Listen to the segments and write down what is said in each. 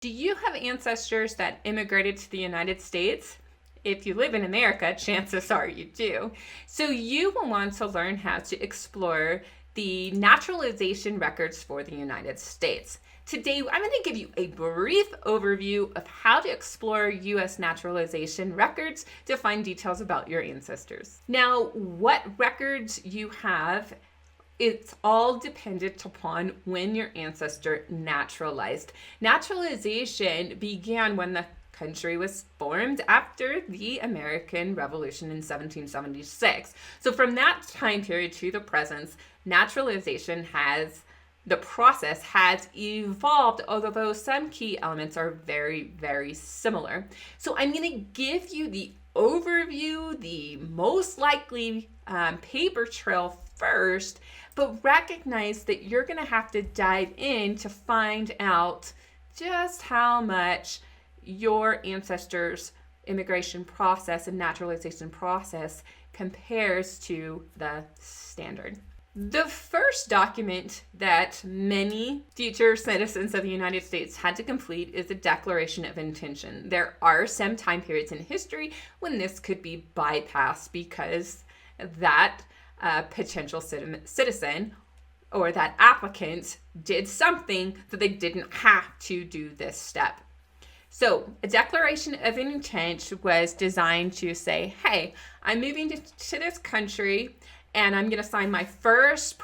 Do you have ancestors that immigrated to the United States? If you live in America, chances are you do. So you will want to learn how to explore the naturalization records for the United States. Today, I'm going to give you a brief overview of how to explore U.S. naturalization records to find details about your ancestors. Now, what records you have, it's all dependent upon when your ancestor naturalized. Naturalization began when the country was formed after the American Revolution in 1776. So from that time period to the present, the process has evolved, although some key elements are very, very similar. So I'm going to give you the overview, the most likely paper trail first, but recognize that you're going to have to dive in to find out just how much your ancestors' immigration process and naturalization process compares to the standard. The first document that many future citizens of the United States had to complete is a Declaration of Intention. There are some time periods in history when this could be bypassed because that potential citizen or that applicant did something that they didn't have to do this step. So a Declaration of Intent was designed to say, hey, I'm moving to this country and I'm going to sign my first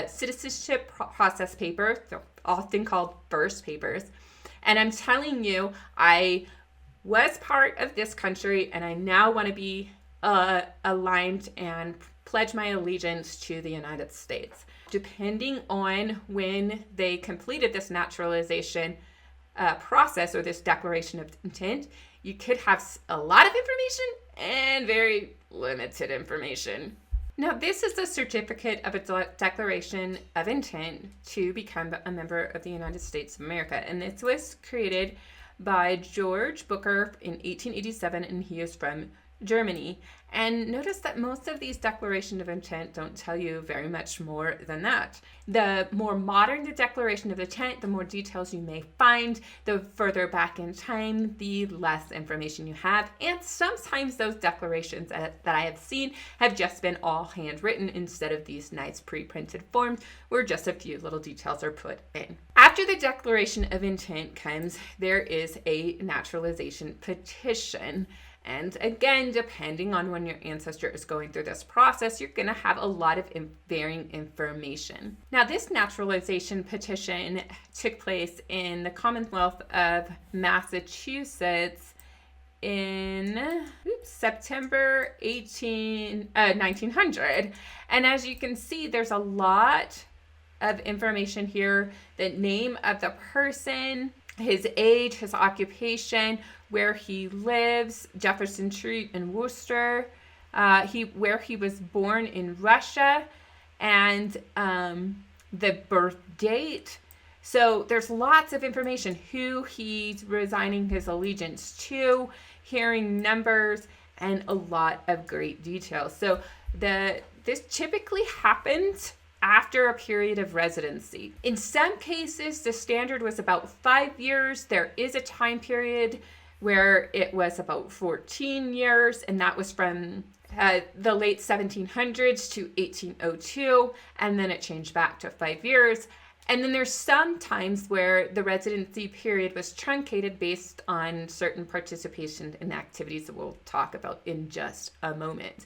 citizenship process paper, often called first papers. And I'm telling you, I was part of this country and I now want to be aligned and pledge my allegiance to the United States. Depending on when they completed this naturalization process or this Declaration of Intent, you could have a lot of information and very limited information. Now, this is a certificate of a Declaration of Intent to become a member of the United States of America. And this was created by George Booker in 1887, and he is from Germany. And notice that most of these Declaration of Intent don't tell you very much more than that. The more modern the Declaration of Intent, the more details you may find. The further back in time, the less information you have. And sometimes those declarations that I have seen have just been all handwritten instead of these nice pre-printed forms where just a few little details are put in. After the Declaration of Intent comes, there is a naturalization petition. And again, depending on when your ancestor is going through this process, you're going to have a lot of varying information. Now, this naturalization petition took place in the Commonwealth of Massachusetts in September 1900. And as you can see, there's a lot of information here. The name of the person, his age, his occupation, where he lives, Jefferson Street in Worcester, where he was born in Russia, and the birth date. So there's lots of information, who he's resigning his allegiance to, hearing numbers, and a lot of great details. So this typically happens after a period of residency. In some cases, the standard was about 5 years. There is a time period where it was about 14 years, and that was from the late 1700s to 1802, and then it changed back to 5 years. And then there's some times where the residency period was truncated based on certain participation in activities that we'll talk about in just a moment.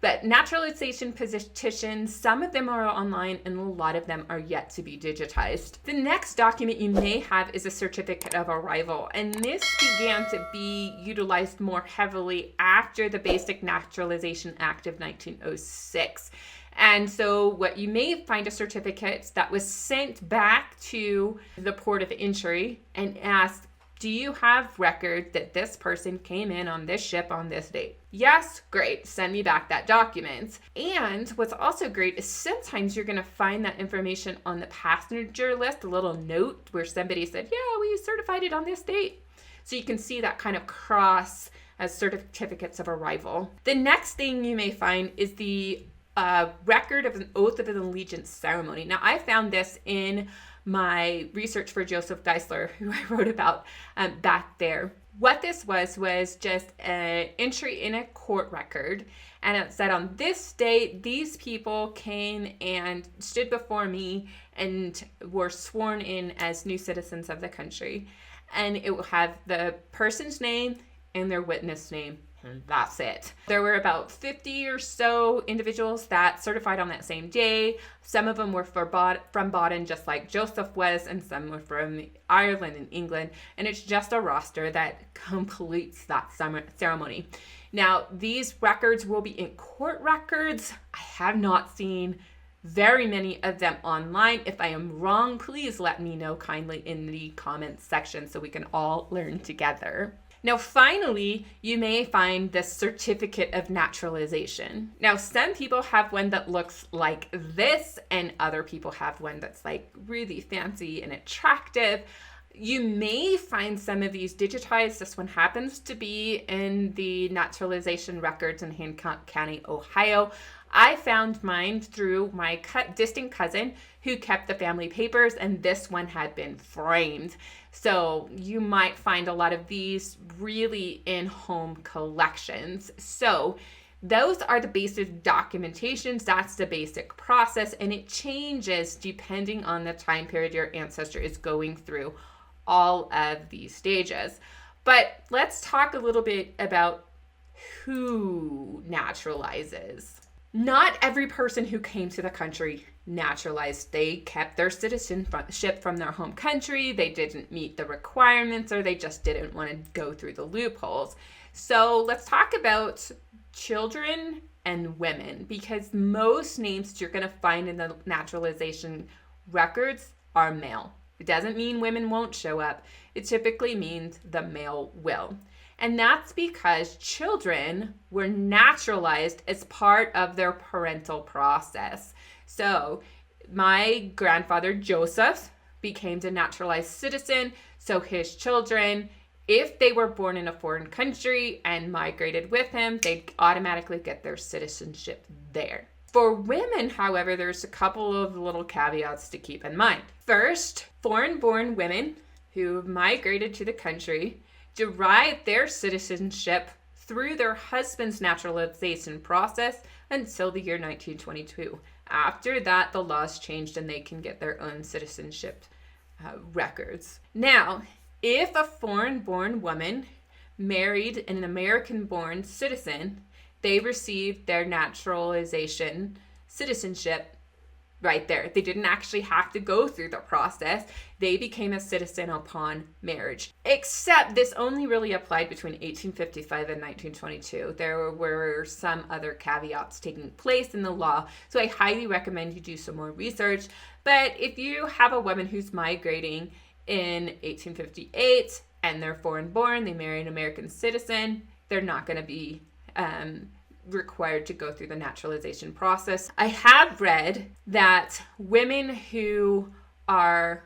But naturalization petitions, some of them are online and a lot of them are yet to be digitized. The next document you may have is a certificate of arrival. And this began to be utilized more heavily after the Basic Naturalization Act of 1906. And so what you may find a certificate that was sent back to the port of entry and asked, do you have record that this person came in on this ship on this date? Yes, great, send me back that document. And what's also great is sometimes you're gonna find that information on the passenger list, a little note where somebody said, yeah, we certified it on this date. So you can see that kind of cross as certificates of arrival. The next thing you may find is the record of an oath of allegiance ceremony. Now, I found this in my research for Joseph Geisler, who I wrote about back there. What this was just an entry in a court record, and it said on this date, these people came and stood before me and were sworn in as new citizens of the country. And it will have the person's name and their witness name. And that's it. There were about 50 or so individuals that certified on that same day. Some of them were from Baden, just like Joseph was, and some were from Ireland and England. And it's just a roster that completes that ceremony. Now, these records will be in court records. I have not seen very many of them online. If I am wrong, please let me know kindly in the comments section so we can all learn together. Now, finally, you may find the certificate of naturalization. Now, some people have one that looks like this, and other people have one that's like really fancy and attractive. You may find some of these digitized. This one happens to be in the naturalization records in Hancock County, Ohio. I found mine through my distant cousin who kept the family papers, and this one had been framed. So you might find a lot of these really in home collections. So those are the basic documentations. That's the basic process, and it changes depending on the time period your ancestor is going through all of these stages. But let's talk a little bit about who naturalizes. Not every person who came to the country naturalized. They kept their citizenship from their home country. They didn't meet the requirements, or they just didn't want to go through the loopholes. So let's talk about children and women, because most names you're going to find in the naturalization records are male. It doesn't mean women won't show up. It typically means the male will. And that's because children were naturalized as part of their parental process. So my grandfather, Joseph, became a naturalized citizen. So his children, if they were born in a foreign country and migrated with him, they'd automatically get their citizenship there. For women, however, there's a couple of little caveats to keep in mind. First, foreign-born women who migrated to the country derived their citizenship through their husband's naturalization process until the year 1922. After that, the laws changed and they can get their own citizenship records. Now, if a foreign-born woman married an American-born citizen, they received their naturalization citizenship right there. They didn't actually have to go through the process. They became a citizen upon marriage. Except this only really applied between 1855 and 1922. There were some other caveats taking place in the law, so I highly recommend you do some more research. But if you have a woman who's migrating in 1858 and they're foreign born, they marry an American citizen, they're not going to be required to go through the naturalization process. I have read that women who are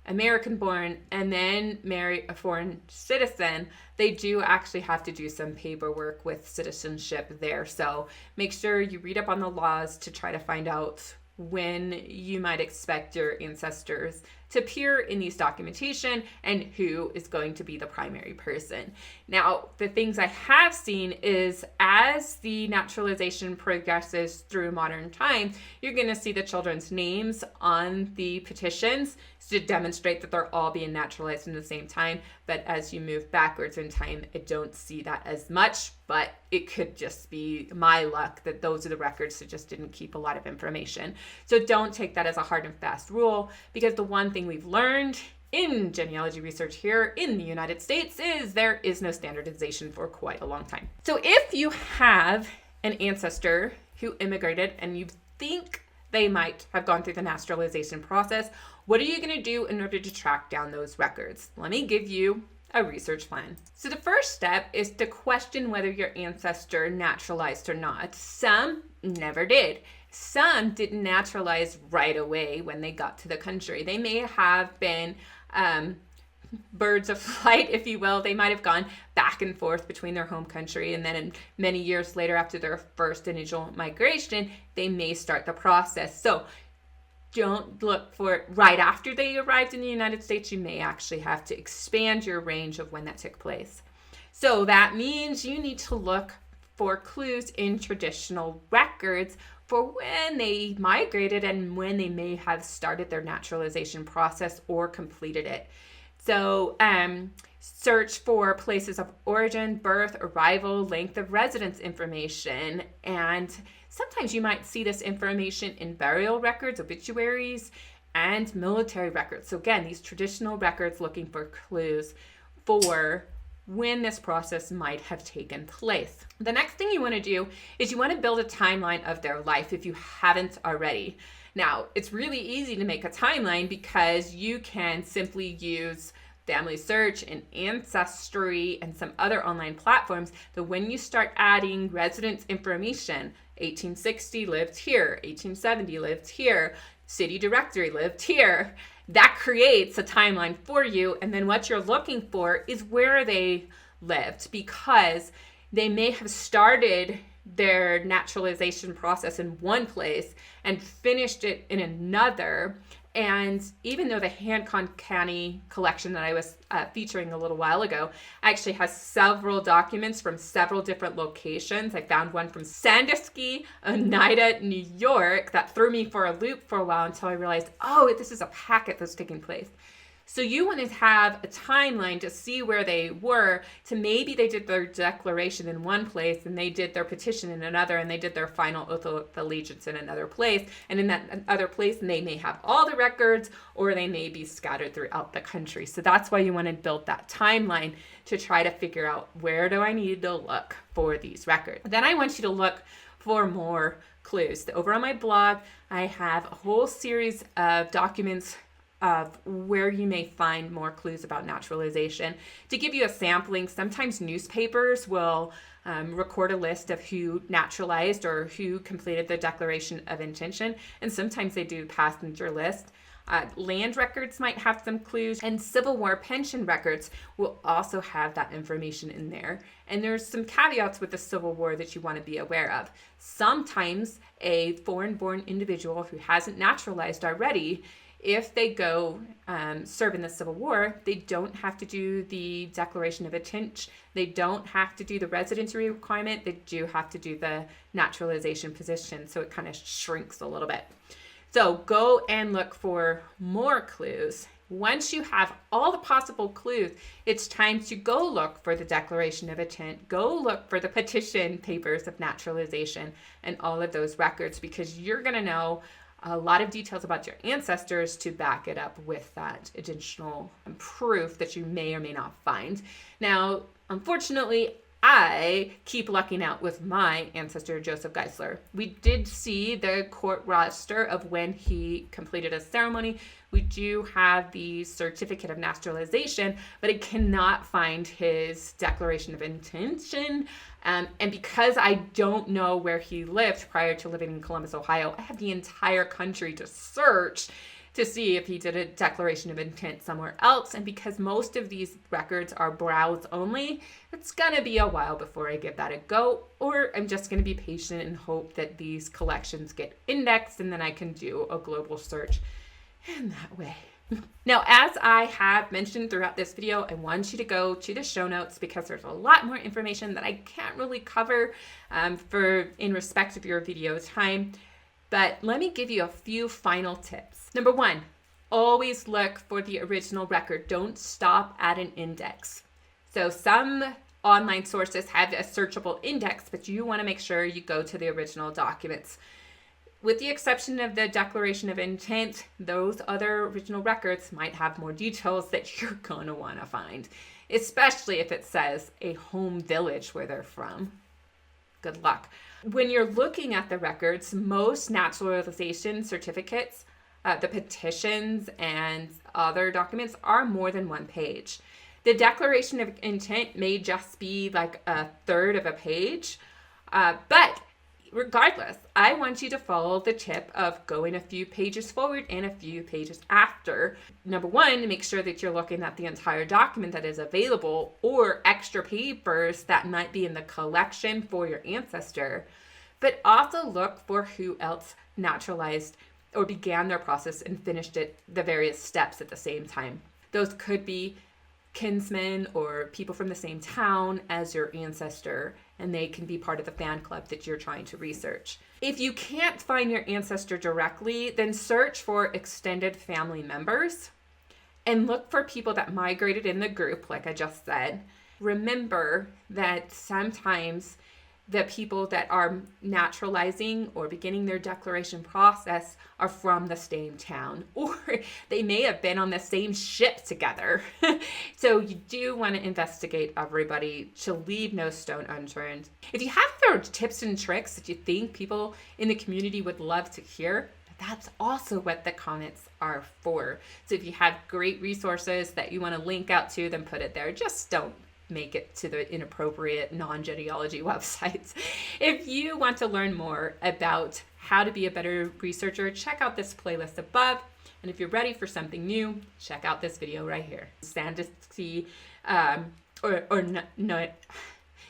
American born and then marry a foreign citizen, they do actually have to do some paperwork with citizenship there. So make sure you read up on the laws to try to find out when you might expect your ancestors to appear in these documentation and who is going to be the primary person. Now, the things I have seen is as the naturalization progresses through modern time, you're going to see the children's names on the petitions to demonstrate that they're all being naturalized in the same time. But as you move backwards in time, I don't see that as much, but it could just be my luck that those are the records that just didn't keep a lot of information. So don't take that as a hard and fast rule, because the one thing we've learned in genealogy research here in the United States is there is no standardization for quite a long time. So if you have an ancestor who immigrated and you think they might have gone through the naturalization process, what are you going to do in order to track down those records? Let me give you a research plan. So the first step is to question whether your ancestor naturalized or not. Some never did. Some didn't naturalize right away when they got to the country. They may have been birds of flight, if you will. They might have gone back and forth between their home country, and then many years later, after their first initial migration, they may start the process. So don't look for it right after they arrived in the United States. You may actually have to expand your range of when that took place. So that means you need to look for clues in traditional records for when they migrated and when they may have started their naturalization process or completed it. So search for places of origin, birth, arrival, length of residence information, and sometimes you might see this information in burial records, obituaries, and military records. So again, these traditional records looking for clues for when this process might have taken place. The next thing you want to do is you want to build a timeline of their life if you haven't already. Now, it's really easy to make a timeline because you can simply use Family Search and Ancestry and some other online platforms that when you start adding residence information, 1860 lived here, 1870 lived here, city directory lived here, that creates a timeline for you. And then what you're looking for is where they lived, because they may have started their naturalization process in one place and finished it in another. And even though the Hancon County collection that I was featuring a little while ago actually has several documents from several different locations, I found one from Sandusky, Oneida, New York, that threw me for a loop for a while until I realized, oh, this is a packet that's taking place. So you want to have a timeline to see where they were, to maybe they did their declaration in one place and they did their petition in another and they did their final oath of allegiance in another place. And in that other place, they may have all the records or they may be scattered throughout the country. So that's why you want to build that timeline to try to figure out where do I need to look for these records. Then I want you to look for more clues. Over on my blog, I have a whole series of documents of where you may find more clues about naturalization. To give you a sampling, sometimes newspapers will record a list of who naturalized or who completed the Declaration of Intention, and sometimes they do passenger list. Land records might have some clues, and Civil War pension records will also have that information in there. And there's some caveats with the Civil War that you want to be aware of. Sometimes a foreign-born individual who hasn't naturalized already, if they go serve in the Civil War, they don't have to do the Declaration of Intent. They don't have to do the residency requirement. They do have to do the naturalization position. So it kind of shrinks a little bit. So go and look for more clues. Once you have all the possible clues, it's time to go look for the Declaration of Intent. Go look for the petition papers of naturalization and all of those records, because you're going to know a lot of details about your ancestors to back it up with that additional proof that you may or may not find. Now, unfortunately, I keep lucking out with my ancestor, Joseph Geisler. We did see the court roster of when he completed a ceremony. We do have the certificate of naturalization, but I cannot find his Declaration of Intention. And because I don't know where he lived prior to living in Columbus, Ohio, I have the entire country to search to see if he did a Declaration of Intent somewhere else. And because most of these records are browse only, it's going to be a while before I give that a go, or I'm just going to be patient and hope that these collections get indexed and then I can do a global search in that way. Now, as I have mentioned throughout this video, I want you to go to the show notes because there's a lot more information that I can't really cover in respect of your video time. But let me give you a few final tips. Number one, always look for the original record. Don't stop at an index. So some online sources have a searchable index, but you want to make sure you go to the original documents. With the exception of the Declaration of Intent, those other original records might have more details that you're going to want to find, especially if it says a home village where they're from. Good luck. When you're looking at the records, most naturalization certificates, the petitions, and other documents are more than one page. The Declaration of Intent may just be like a third of a page, but regardless, I want you to follow the tip of going a few pages forward and a few pages after. Number one, make sure that you're looking at the entire document that is available or extra papers that might be in the collection for your ancestor. But also look for who else naturalized or began their process and finished it, the various steps at the same time. Those could be kinsmen or people from the same town as your ancestor, and they can be part of the fan club that you're trying to research. If you can't find your ancestor directly, then search for extended family members and look for people that migrated in the group, like I just said. Remember that sometimes the people that are naturalizing or beginning their declaration process are from the same town, or they may have been on the same ship together. So you do want to investigate everybody to leave no stone unturned. If you have other tips and tricks that you think people in the community would love to hear, that's also what the comments are for. So if you have great resources that you want to link out to, then put it there. Just don't make it to the inappropriate non-genealogy websites. If you want to learn more about how to be a better researcher, check out this playlist above. And if you're ready for something new, check out this video right here. Sandiski, or no,